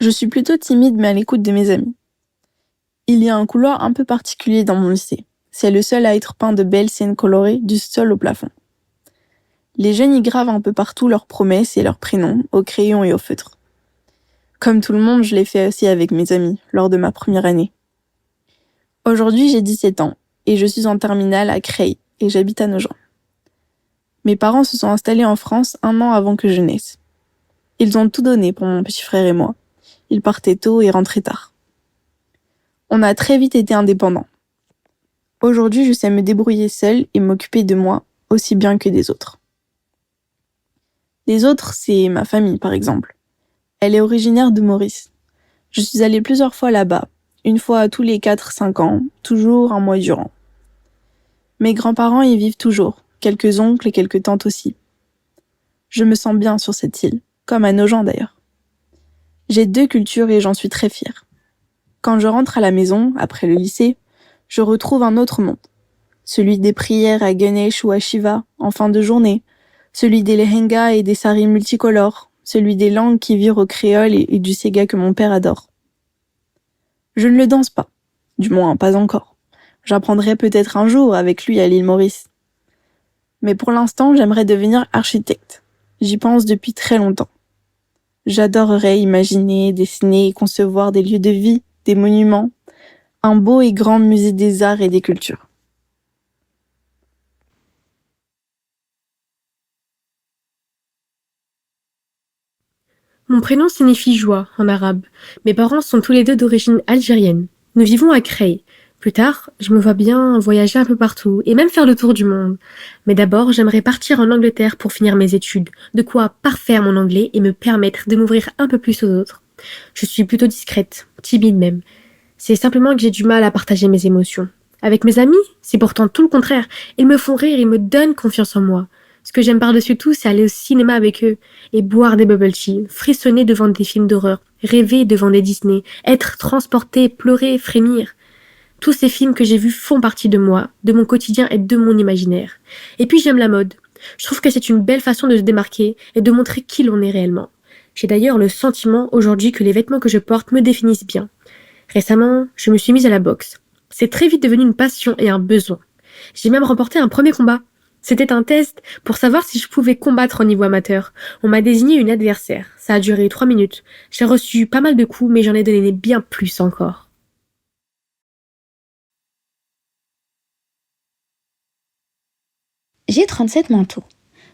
Je suis plutôt timide mais à l'écoute de mes amis. Il y a un couloir un peu particulier dans mon lycée. C'est le seul à être peint de belles scènes colorées du sol au plafond. Les jeunes y gravent un peu partout leurs promesses et leurs prénoms, au crayon et au feutre. Comme tout le monde, je l'ai fait aussi avec mes amis, lors de ma première année. Aujourd'hui, j'ai 17 ans, et je suis en terminale à Creil, et j'habite à Nogent. Mes parents se sont installés en France 1 an avant que je naisse. Ils ont tout donné pour mon petit frère et moi. Ils partaient tôt et rentraient tard. On a très vite été indépendants. Aujourd'hui, je sais me débrouiller seule et m'occuper de moi aussi bien que des autres. Les autres, c'est ma famille, par exemple. Elle est originaire de Maurice. Je suis allée plusieurs fois là-bas, une fois tous les 4-5 ans, toujours un mois durant. Mes grands-parents y vivent toujours, quelques oncles et quelques tantes aussi. Je me sens bien sur cette île, comme à Nogent d'ailleurs. J'ai 2 cultures et j'en suis très fière. Quand je rentre à la maison, après le lycée, je retrouve un autre monde. Celui des prières à Ganesh ou à Shiva en fin de journée, celui des lehengas et des saris multicolores, celui des langues qui virent au créole et du sega que mon père adore. Je ne le danse pas, du moins pas encore. J'apprendrai peut-être un jour avec lui à l'île Maurice. Mais pour l'instant, j'aimerais devenir architecte. J'y pense depuis très longtemps. J'adorerais imaginer, dessiner et concevoir des lieux de vie, des monuments, un beau et grand musée des arts et des cultures. Mon prénom signifie joie en arabe. Mes parents sont tous les deux d'origine algérienne. Nous vivons à Creil. Plus tard, je me vois bien voyager un peu partout et même faire le tour du monde. Mais d'abord, j'aimerais partir en Angleterre pour finir mes études, de quoi parfaire mon anglais et me permettre de m'ouvrir un peu plus aux autres. Je suis plutôt discrète, timide même. C'est simplement que j'ai du mal à partager mes émotions. Avec mes amis, c'est pourtant tout le contraire. Ils me font rire, ils me donnent confiance en moi. Ce que j'aime par-dessus tout, c'est aller au cinéma avec eux et boire des bubble tea, frissonner devant des films d'horreur, rêver devant des Disney, être transporté, pleurer, frémir. Tous ces films que j'ai vus font partie de moi, de mon quotidien et de mon imaginaire. Et puis j'aime la mode. Je trouve que c'est une belle façon de se démarquer et de montrer qui l'on est réellement. J'ai d'ailleurs le sentiment aujourd'hui que les vêtements que je porte me définissent bien. Récemment, je me suis mise à la boxe. C'est très vite devenu une passion et un besoin. J'ai même remporté un premier combat. C'était un test pour savoir si je pouvais combattre au niveau amateur. On m'a désigné une adversaire. Ça a duré 3 minutes. J'ai reçu pas mal de coups, mais j'en ai donné bien plus encore. J'ai 37 manteaux.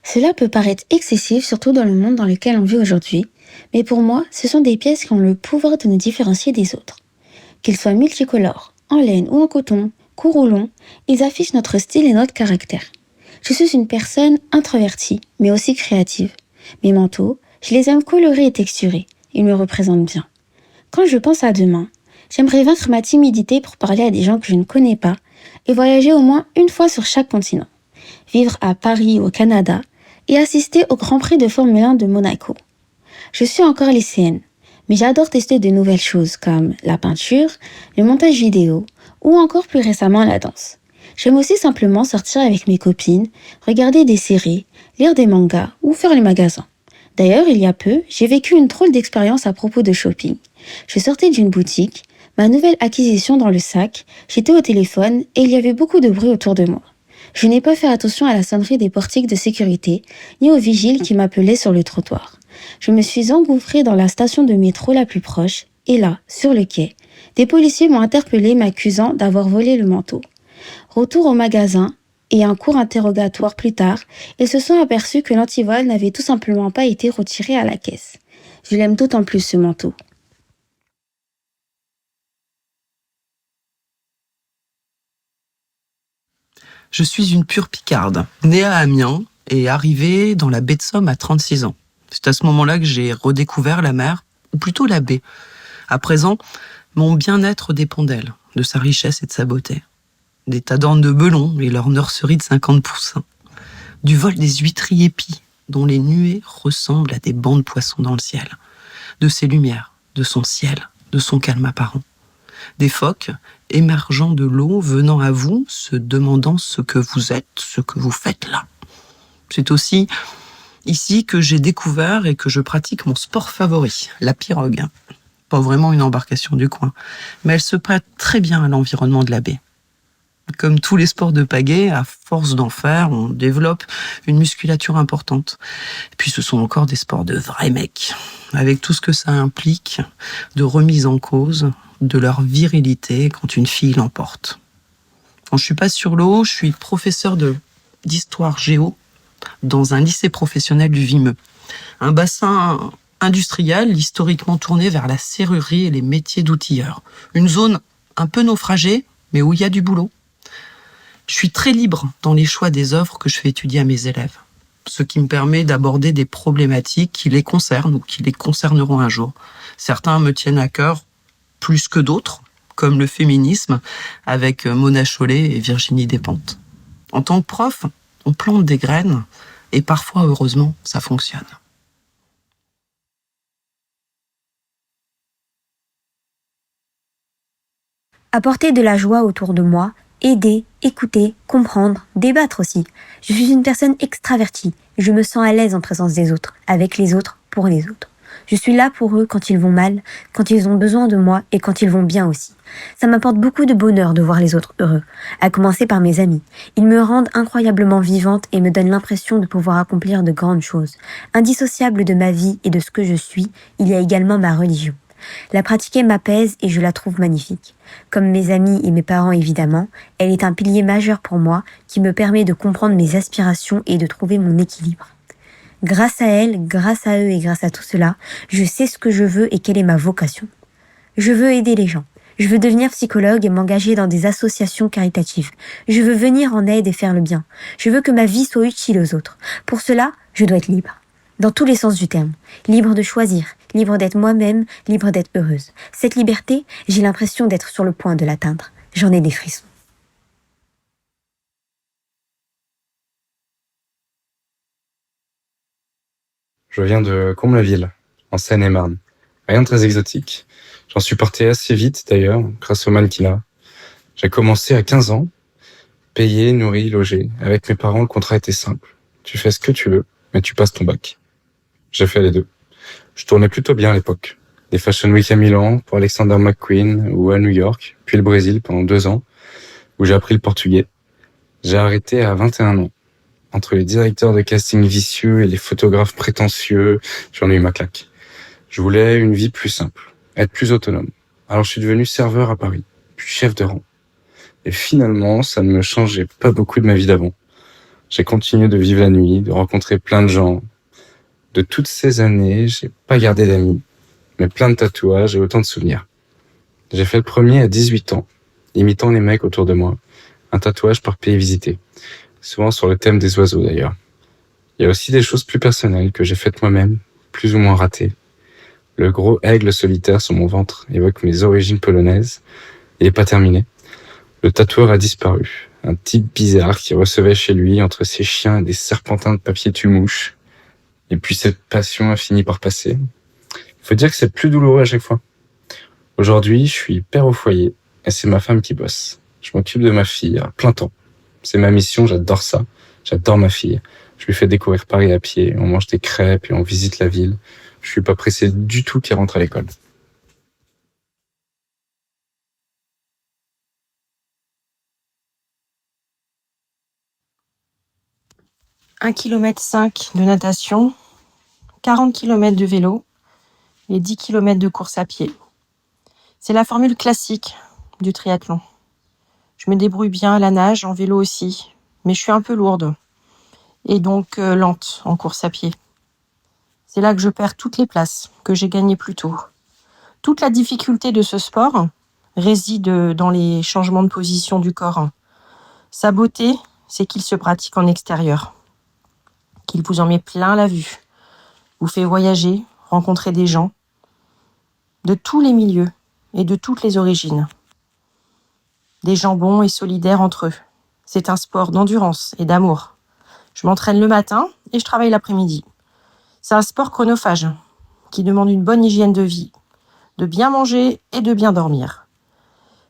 Cela peut paraître excessif, surtout dans le monde dans lequel on vit aujourd'hui, mais pour moi, ce sont des pièces qui ont le pouvoir de nous différencier des autres. Qu'ils soient multicolores, en laine ou en coton, courts ou longs, ils affichent notre style et notre caractère. Je suis une personne introvertie, mais aussi créative. Mes manteaux, je les aime colorés et texturés. Ils me représentent bien. Quand je pense à demain, j'aimerais vaincre ma timidité pour parler à des gens que je ne connais pas et voyager au moins une fois sur chaque continent. Vivre à Paris au Canada et assister au Grand Prix de Formule 1 de Monaco. Je suis encore lycéenne, mais j'adore tester de nouvelles choses comme la peinture, le montage vidéo ou encore plus récemment la danse. J'aime aussi simplement sortir avec mes copines, regarder des séries, lire des mangas ou faire les magasins. D'ailleurs, il y a peu, j'ai vécu une drôle d'expérience à propos de shopping. Je sortais d'une boutique, ma nouvelle acquisition dans le sac, j'étais au téléphone et il y avait beaucoup de bruit autour de moi. Je n'ai pas fait attention à la sonnerie des portiques de sécurité, ni aux vigiles qui m'appelaient sur le trottoir. Je me suis engouffrée dans la station de métro la plus proche, et là, sur le quai, des policiers m'ont interpellée m'accusant d'avoir volé le manteau. Retour au magasin, et un court interrogatoire plus tard, ils se sont aperçus que l'antivol n'avait tout simplement pas été retiré à la caisse. Je l'aime d'autant plus ce manteau. Je suis une pure picarde, née à Amiens et arrivée dans la baie de Somme à 36 ans. C'est à ce moment-là que j'ai redécouvert la mer, ou plutôt la baie. À présent, mon bien-être dépend d'elle, de sa richesse et de sa beauté. Des tas d'ornes de belon et leur nurserie de 50 poussins. Du vol des huîtriers épis, dont les nuées ressemblent à des bancs de poissons dans le ciel. De ses lumières, de son ciel, de son calme apparent. Des phoques émergeant de l'eau, venant à vous, se demandant ce que vous êtes, ce que vous faites là. C'est aussi ici que j'ai découvert et que je pratique mon sport favori, la pirogue. pas vraiment une embarcation du coin, mais elle se prête très bien à l'environnement de la baie. Comme tous les sports de pagaie, à force d'en faire, on développe une musculature importante. Et puis ce sont encore des sports de vrais mecs, avec tout ce que ça implique de remise en cause de leur virilité quand une fille l'emporte. Quand je suis pas sur l'eau, je suis professeur d'histoire géo dans un lycée professionnel du Vimeux. Un bassin industriel historiquement tourné vers la serrurerie et les métiers d'outilleurs. Une zone un peu naufragée, mais où il y a du boulot. Je suis très libre dans les choix des œuvres que je fais étudier à mes élèves, ce qui me permet d'aborder des problématiques qui les concernent ou qui les concerneront un jour. Certains me tiennent à cœur plus que d'autres, comme le féminisme avec Mona Chollet et Virginie Despentes. En tant que prof, on plante des graines et parfois, heureusement, ça fonctionne. Apporter de la joie autour de moi, aider, écouter, comprendre, débattre aussi. Je suis une personne extravertie. Je me sens à l'aise en présence des autres, avec les autres, pour les autres. Je suis là pour eux quand ils vont mal, quand ils ont besoin de moi et quand ils vont bien aussi. Ça m'apporte beaucoup de bonheur de voir les autres heureux, à commencer par mes amis. Ils me rendent incroyablement vivante et me donnent l'impression de pouvoir accomplir de grandes choses. Indissociable de ma vie et de ce que je suis, il y a également ma religion. La pratiquer m'apaise et je la trouve magnifique. Comme mes amis et mes parents évidemment, elle est un pilier majeur pour moi qui me permet de comprendre mes aspirations et de trouver mon équilibre. Grâce à elle, grâce à eux et grâce à tout cela, je sais ce que je veux et quelle est ma vocation. Je veux aider les gens. Je veux devenir psychologue et m'engager dans des associations caritatives. Je veux venir en aide et faire le bien. Je veux que ma vie soit utile aux autres. Pour cela, je dois être libre. Dans tous les sens du terme. Libre de choisir, libre d'être moi-même, libre d'être heureuse. Cette liberté, j'ai l'impression d'être sur le point de l'atteindre. J'en ai des frissons. Je viens de Comble-la-Ville, en Seine-et-Marne. Rien de très exotique. J'en suis parti assez vite d'ailleurs, grâce au mannequinat. J'ai commencé à 15 ans, payé, nourri, logé. Avec mes parents, le contrat était simple. Tu fais ce que tu veux, mais tu passes ton bac. J'ai fait les deux. Je tournais plutôt bien à l'époque. Des Fashion Week à Milan, pour Alexander McQueen, ou à New York, puis le Brésil pendant 2 ans, où j'ai appris le portugais. J'ai arrêté à 21 ans. Entre les directeurs de casting vicieux et les photographes prétentieux, j'en ai eu ma claque. Je voulais une vie plus simple, être plus autonome. Alors je suis devenu serveur à Paris, puis chef de rang. Et finalement, ça ne me changeait pas beaucoup de ma vie d'avant. J'ai continué de vivre la nuit, de rencontrer plein de gens. De toutes ces années, j'ai pas gardé d'amis, mais plein de tatouages et autant de souvenirs. J'ai fait le premier à 18 ans, imitant les mecs autour de moi. Un tatouage par pays visité. Souvent sur le thème des oiseaux d'ailleurs. Il y a aussi des choses plus personnelles que j'ai faites moi-même, plus ou moins ratées. Le gros aigle solitaire sur mon ventre évoque mes origines polonaises. Il n'est pas terminé. Le tatoueur a disparu. Un type bizarre qui recevait chez lui entre ses chiens et des serpentins de papier tue-mouche. Et puis cette passion a fini par passer. Il faut dire que c'est plus douloureux à chaque fois. Aujourd'hui, je suis père au foyer et c'est ma femme qui bosse. Je m'occupe de ma fille à plein temps. C'est ma mission, j'adore ça. J'adore ma fille. Je lui fais découvrir Paris à pied. On mange des crêpes et on visite la ville. Je suis pas pressé du tout qu'elle rentre à l'école. 1,5 km de natation, 40 km de vélo et 10 km de course à pied. C'est la formule classique du triathlon. Je me débrouille bien à la nage, en vélo aussi, mais je suis un peu lourde et donc lente en course à pied. C'est là que je perds toutes les places que j'ai gagnées plus tôt. Toute la difficulté de ce sport réside dans les changements de position du corps. Sa beauté, c'est qu'il se pratique en extérieur, qu'il vous en met plein la vue, vous fait voyager, rencontrer des gens de tous les milieux et de toutes les origines. Des gens bons et solidaires entre eux. C'est un sport d'endurance et d'amour. Je m'entraîne le matin et je travaille l'après-midi. C'est un sport chronophage qui demande une bonne hygiène de vie, de bien manger et de bien dormir.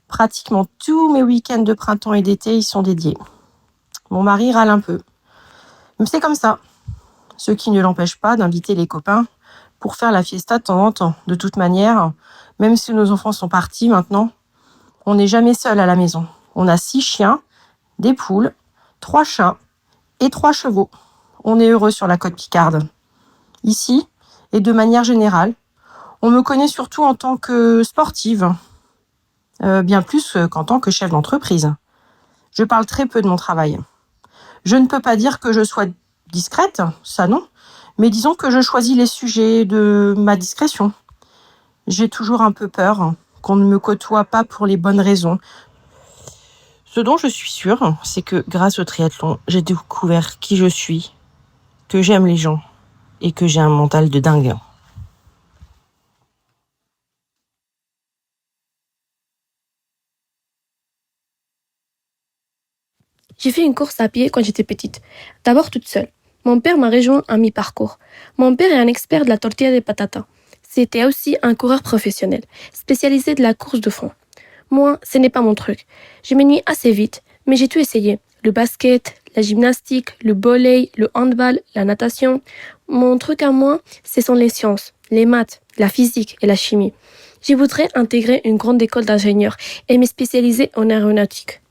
Pratiquement tous mes week-ends de printemps et d'été y sont dédiés. Mon mari râle un peu. Mais c'est comme ça. Ce qui ne l'empêche pas d'inviter les copains pour faire la fiesta de temps en temps. De toute manière, Même si nos enfants sont partis maintenant, on n'est jamais seul à la maison. On a 6 chiens, des poules, 3 chats et 3 chevaux. On est heureux sur la côte picarde. Ici, et de manière générale, on me connaît surtout en tant que sportive, bien plus qu'en tant que chef d'entreprise. Je parle très peu de mon travail. Je ne peux pas dire que je sois discrète, ça non, mais disons que je choisis les sujets de ma discrétion. J'ai toujours un peu peur qu'on ne me côtoie pas pour les bonnes raisons. Ce dont je suis sûre, c'est que grâce au triathlon, j'ai découvert qui je suis, que j'aime les gens et que j'ai un mental de dingue. J'ai fait une course à pied quand j'étais petite, d'abord toute seule. Mon père m'a rejoint à mi-parcours. Mon père est un expert de la tortilla de patata. C'était aussi un coureur professionnel, spécialisé de la course de fond. Moi, ce n'est pas mon truc. Je m'ennuie assez vite, mais j'ai tout essayé. Le basket, la gymnastique, le volley, le handball, la natation. Mon truc à moi, ce sont les sciences, les maths, la physique et la chimie. Je voudrais intégrer une grande école d'ingénieurs et me spécialiser en aéronautique.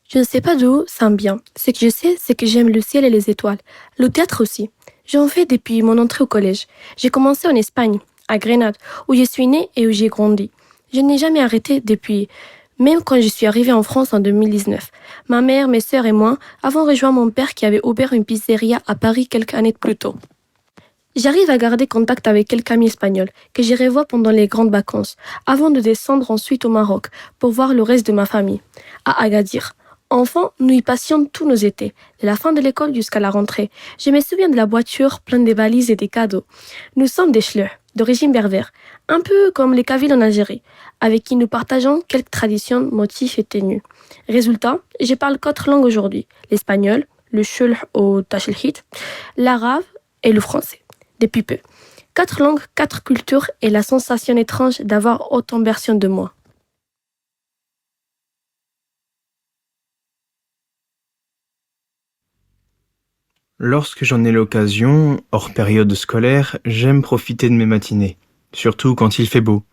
Je ne sais pas d'où ça me vient. Ce que je sais, c'est que j'aime le ciel et les étoiles. Le théâtre aussi. J'en fais depuis mon entrée au collège. J'ai commencé en Espagne, à Grenade, où je suis née et où j'ai grandi. Je n'ai jamais arrêté depuis, même quand je suis arrivée en France en 2019. Ma mère, mes sœurs et moi avons rejoint mon père qui avait ouvert une pizzeria à Paris quelques années plus tôt. J'arrive à garder contact avec quelques amis espagnols que je revois pendant les grandes vacances, avant de descendre ensuite au Maroc pour voir le reste de ma famille, à Agadir. Enfant, nous y passions tous nos étés, de la fin de l'école jusqu'à la rentrée. Je me souviens de la voiture pleine de valises et des cadeaux. Nous sommes des schleurs, d'origine berbère, un peu comme les Kabyles en Algérie, avec qui nous partageons quelques traditions, motifs et tenues. Résultat, je parle 4 langues aujourd'hui, l'espagnol, le chulh ou tachlhit, l'arabe et le français, depuis peu. 4 langues, 4 cultures et la sensation étrange d'avoir autant de versions de moi. Lorsque j'en ai l'occasion, hors période scolaire, j'aime profiter de mes matinées, surtout quand il fait beau.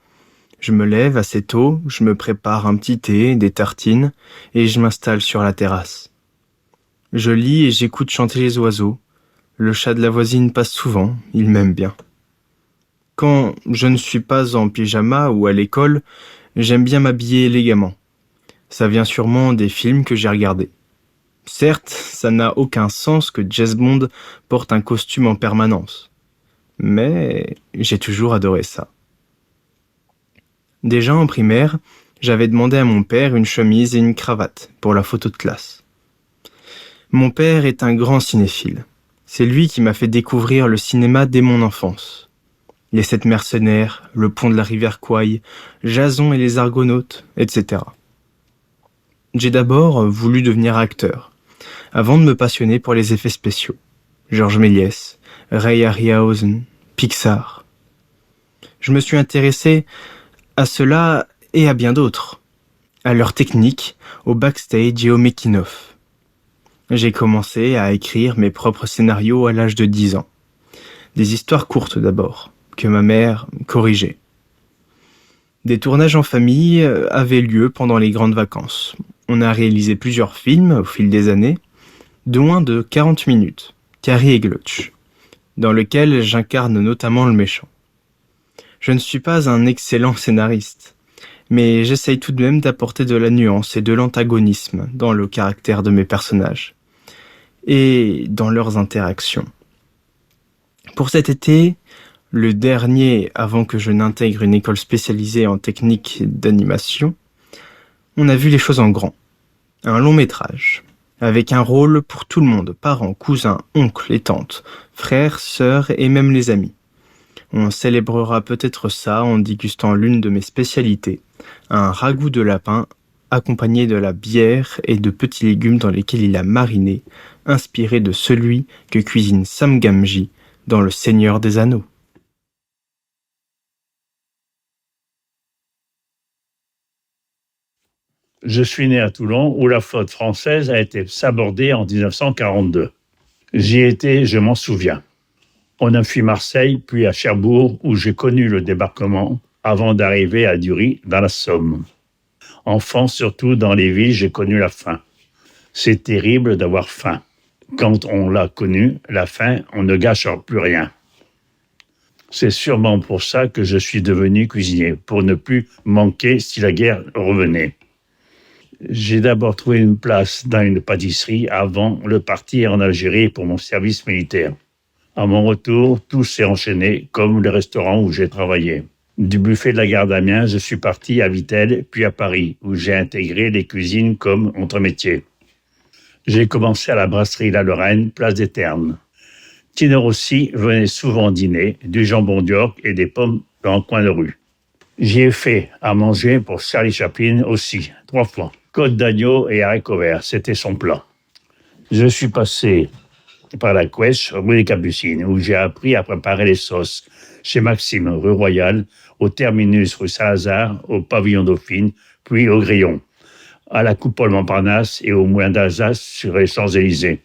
Je me lève assez tôt, je me prépare un petit thé, des tartines, et je m'installe sur la terrasse. Je lis et j'écoute chanter les oiseaux. Le chat de la voisine passe souvent, il m'aime bien. Quand je ne suis pas en pyjama ou à l'école, j'aime bien m'habiller élégamment. Ça vient sûrement des films que j'ai regardés. Certes, ça n'a aucun sens que James Bond porte un costume en permanence. Mais j'ai toujours adoré ça. Déjà en primaire, j'avais demandé à mon père une chemise et une cravate pour la photo de classe. Mon père est un grand cinéphile. C'est lui qui m'a fait découvrir le cinéma dès mon enfance. Les 7 mercenaires, le pont de la rivière Kwai, Jason et les Argonautes, etc. J'ai d'abord voulu devenir acteur, avant de me passionner pour les effets spéciaux. Georges Méliès, Ray Harryhausen, Pixar. Je me suis intéressé à cela et à bien d'autres, à leur technique, au backstage et au making-of. J'ai commencé à écrire mes propres scénarios à l'âge de 10 ans. Des histoires courtes d'abord, que ma mère corrigeait. Des tournages en famille avaient lieu pendant les grandes vacances. On a réalisé plusieurs films au fil des années, de moins de 40 minutes, Carrie et Glotch, dans lequel j'incarne notamment le méchant. Je ne suis pas un excellent scénariste, mais j'essaye tout de même d'apporter de la nuance et de l'antagonisme dans le caractère de mes personnages, et dans leurs interactions. Pour cet été, le dernier avant que je n'intègre une école spécialisée en technique d'animation, on a vu les choses en grand. Un long métrage, avec un rôle pour tout le monde, parents, cousins, oncles et tantes, frères, sœurs et même les amis. On célébrera peut-être ça en dégustant l'une de mes spécialités, un ragoût de lapin accompagné de la bière et de petits légumes dans lesquels il a mariné, inspiré de celui que cuisine Sam Gamgee dans Le Seigneur des Anneaux. Je suis né à Toulon où la flotte française a été sabordée en 1942. J'y étais, je m'en souviens. On a fui Marseille, puis à Cherbourg où j'ai connu le débarquement avant d'arriver à Dury, dans la Somme. Enfant, surtout dans les villes, j'ai connu la faim. C'est terrible d'avoir faim. Quand on l'a connue, la faim, on ne gâche plus rien. C'est sûrement pour ça que je suis devenu cuisinier, pour ne plus manquer si la guerre revenait. J'ai d'abord trouvé une place dans une pâtisserie avant de partir en Algérie pour mon service militaire. À mon retour, tout s'est enchaîné, comme le restaurant où j'ai travaillé. Du buffet de la gare d'Amiens, je suis parti à Vittel, puis à Paris, où j'ai intégré les cuisines comme entremétier. J'ai commencé à la brasserie La Lorraine, place des Ternes. Tino Rossi venait souvent dîner, du jambon d'York et des pommes dans le coin de rue. J'y ai fait à manger pour Charlie Chaplin aussi, 3 fois. Côte d'agneau et haricots verts, c'était son plat. Je suis passé par la Couèche, rue des Capucines, où j'ai appris à préparer les sauces, chez Maxime, rue Royale, au Terminus, rue Saint-Lazare, au Pavillon Dauphine, puis au Grillon, à la Coupole Montparnasse et au Moulin d'Alsace sur les Champs-Élysées.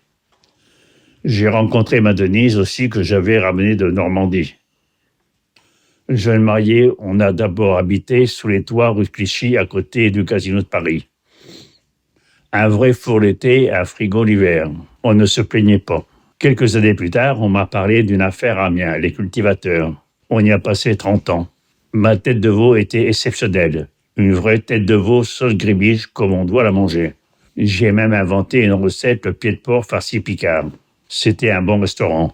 J'ai rencontré ma Denise aussi, que j'avais ramenée de Normandie. Jeune marié, on a d'abord habité sous les toits rue Clichy, à côté du Casino de Paris. Un vrai four l'été, un frigo l'hiver. On ne se plaignait pas. Quelques années plus tard, on m'a parlé d'une affaire à Amiens, les cultivateurs. On y a passé 30 ans. Ma tête de veau était exceptionnelle. Une vraie tête de veau sauce gribiche comme on doit la manger. J'ai même inventé une recette, le pied de porc farci picard. C'était un bon restaurant.